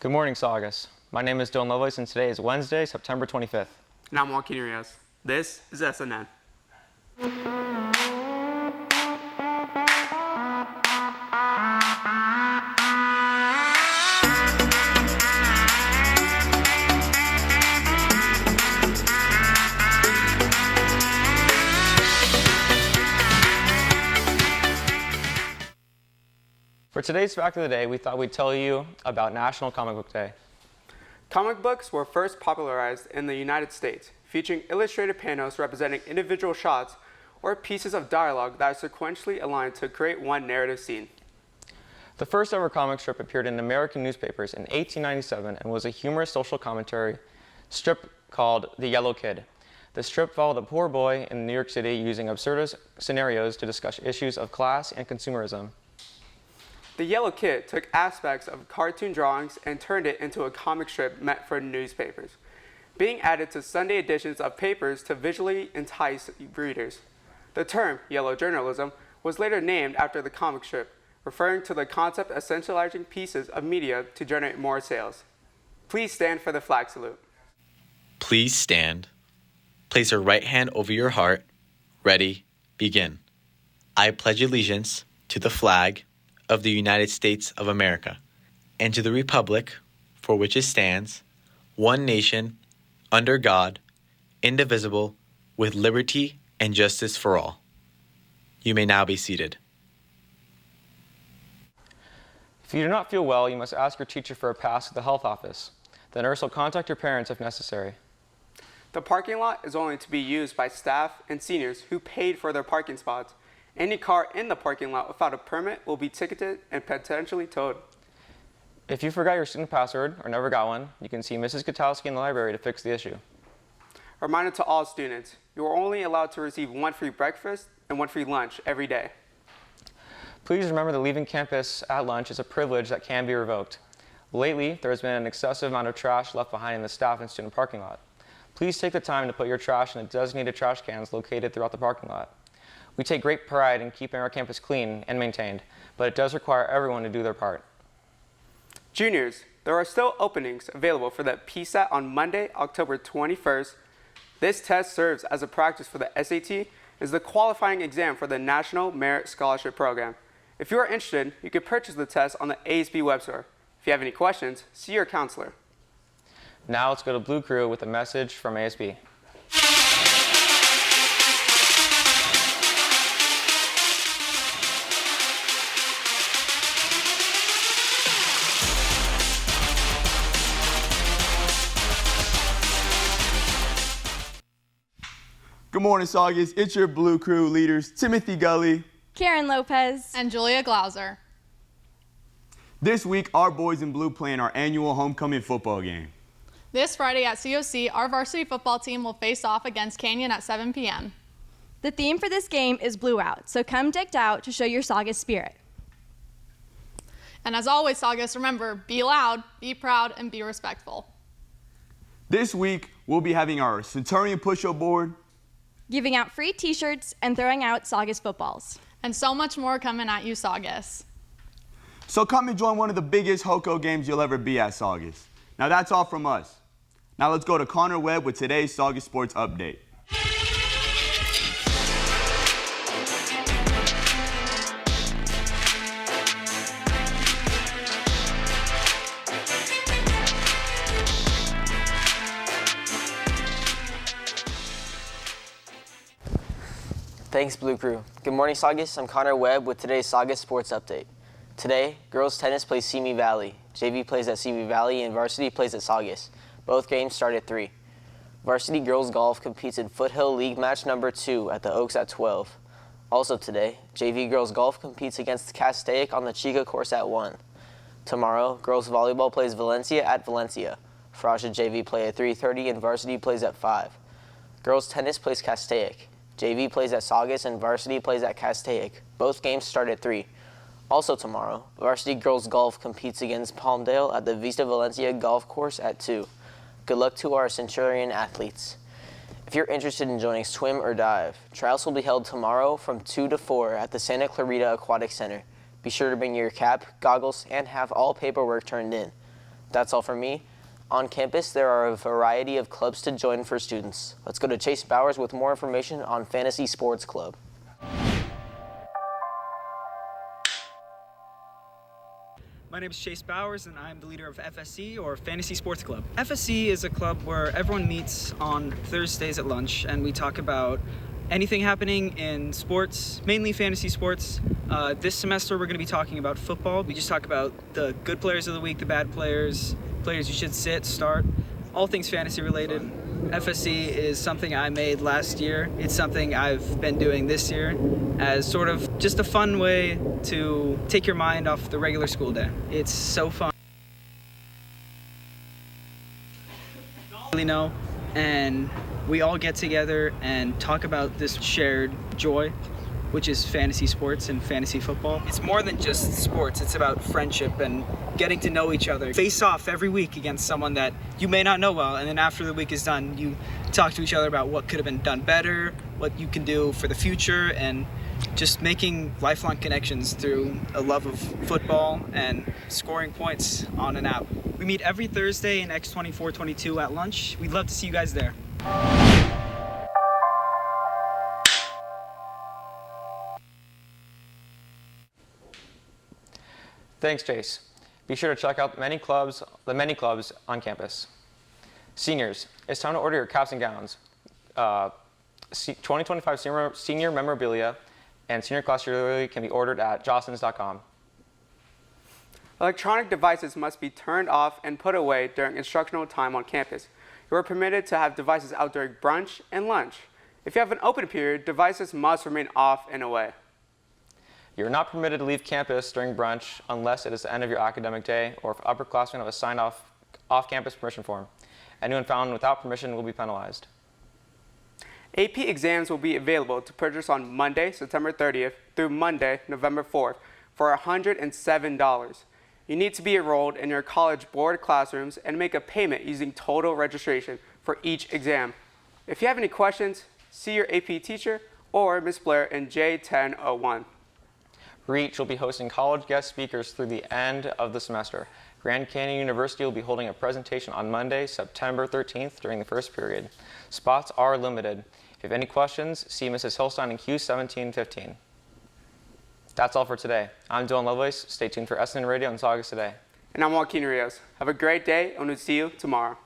Good morning, Saugus. My name is Dillon Lovelace, and today is Wednesday, September 25th. And I'm Joaquin Rios. This is SNN. For today's fact of the day, we thought we'd tell you about National Comic Book Day. Comic books were first popularized in the United States, featuring illustrated panels representing individual shots or pieces of dialogue that are sequentially aligned to create one narrative scene. The first ever comic strip appeared in American newspapers in 1897 and was a humorous social commentary strip called The Yellow Kid. The strip followed a poor boy in New York City using absurd scenarios to discuss issues of class and consumerism. The Yellow Kid took aspects of cartoon drawings and turned it into a comic strip meant for newspapers, being added to Sunday editions of papers to visually entice readers. The term, yellow journalism, was later named after the comic strip, referring to the concept of essentializing pieces of media to generate more sales. Please stand for the flag salute. Please stand. Place your right hand over your heart. Ready, begin. I pledge allegiance to the flag of the United States of America, and to the republic for which it stands, one nation, under God, indivisible, with liberty and justice for all. You may now be seated. If you do not feel well, you must ask your teacher for a pass to the health office. The nurse will contact your parents if necessary. The parking lot is only to be used by staff and seniors who paid for their parking spots. Any car in the parking lot without a permit will be ticketed and potentially towed. If you forgot your student password or never got one, you can see Mrs. Katowski in the library to fix the issue. A reminder to all students, you are only allowed to receive one free breakfast and one free lunch every day. Please remember that leaving campus at lunch is a privilege that can be revoked. Lately, there has been an excessive amount of trash left behind in the staff and student parking lot. Please take the time to put your trash in the designated trash cans located throughout the parking lot. We take great pride in keeping our campus clean and maintained, but it does require everyone to do their part. Juniors, there are still openings available for the PSAT on Monday, October 21st. This test serves as a practice for the SAT, is the qualifying exam for the National Merit Scholarship Program. If you are interested, you can purchase the test on the ASB web store. If you have any questions, see your counselor. Now let's go to Blue Crew with a message from ASB. Good morning, Saugus. It's your Blue Crew leaders, Timothy Gully, Karen Lopez, and Julia Glauser. This week, our boys in blue play in our annual homecoming football game. This Friday at COC, our varsity football team will face off against Canyon at 7 p.m. The theme for this game is Blue Out, so come decked out to show your Saugus spirit. And as always, Saugus, remember, be loud, be proud, and be respectful. This week, we'll be having our Centurion push-up board, giving out free t-shirts and throwing out Saugus footballs. And so much more coming at you, Saugus. So come and join one of the biggest HOCO games you'll ever be at, Saugus. Now that's all from us. Now let's go to Connor Webb with today's Saugus Sports Update. Thanks, Blue Crew. Good morning, Saugus. I'm Connor Webb with today's Saugus Sports Update. Today, girls tennis plays Simi Valley. JV plays at Simi Valley and varsity plays at Saugus. Both games start at 3. Varsity girls golf competes in Foothill League match number 2 at the Oaks at 12. Also today, JV girls golf competes against Castaic on the Chica course at 1. Tomorrow, girls volleyball plays Valencia at Valencia. Fraja JV play at 3:30 and varsity plays at 5. Girls tennis plays Castaic. JV plays at Saugus and varsity plays at Castaic. Both games start at 3. Also tomorrow, varsity girls golf competes against Palmdale at the Vista Valencia golf course at 2. Good luck to our Centurion athletes. If you're interested in joining swim or dive, trials will be held tomorrow from 2 to 4 at the Santa Clarita Aquatic Center. Be sure to bring your cap, goggles, and have all paperwork turned in. That's all from me. On campus, there are a variety of clubs to join for students. Let's go to Chase Bowers with more information on Fantasy Sports Club. My name is Chase Bowers, and I'm the leader of FSC, or Fantasy Sports Club. FSC is a club where everyone meets on Thursdays at lunch, and we talk about anything happening in sports, mainly fantasy sports. This semester, we're going to be talking about football. We just talk about the good players of the week, the bad players, players you should sit, start, all things fantasy related. FSC is something I made last year. It's something I've been doing this year as sort of just a fun way to take your mind off the regular school day. It's so fun. Really know, and we all get together and talk about this shared joy, which is fantasy sports and fantasy football. It's more than just sports, it's about friendship and getting to know each other. Face off every week against someone that you may not know well, and then after the week is done, you talk to each other about what could have been done better, what you can do for the future, and just making lifelong connections through a love of football and scoring points on an app. We meet every Thursday in X2422 at lunch. We'd love to see you guys there. Thanks, Chase. Be sure to check out the many clubs on campus. Seniors, it's time to order your caps and gowns. 2025 senior memorabilia and senior class jewelry can be ordered at jostens.com. Electronic devices must be turned off and put away during instructional time on campus. You are permitted to have devices out during brunch and lunch. If you have an open period, devices must remain off and away. You are not permitted to leave campus during brunch unless it is the end of your academic day or if upperclassmen have a signed off-campus permission form. Anyone found without permission will be penalized. AP exams will be available to purchase on Monday, September 30th through Monday, November 4th for $107. You need to be enrolled in your college board classrooms and make a payment using total registration for each exam. If you have any questions, see your AP teacher or Ms. Blair in J1001. REACH will be hosting college guest speakers through the end of the semester. Grand Canyon University will be holding a presentation on Monday, September 13th during the first period. Spots are limited. If you have any questions, see Mrs. Hillstein in Q1715. That's all for today. I'm Dillon Lovelace. Stay tuned for SN Radio and Saugus Today. And I'm Joaquin Rios. Have a great day, and we'll see you tomorrow.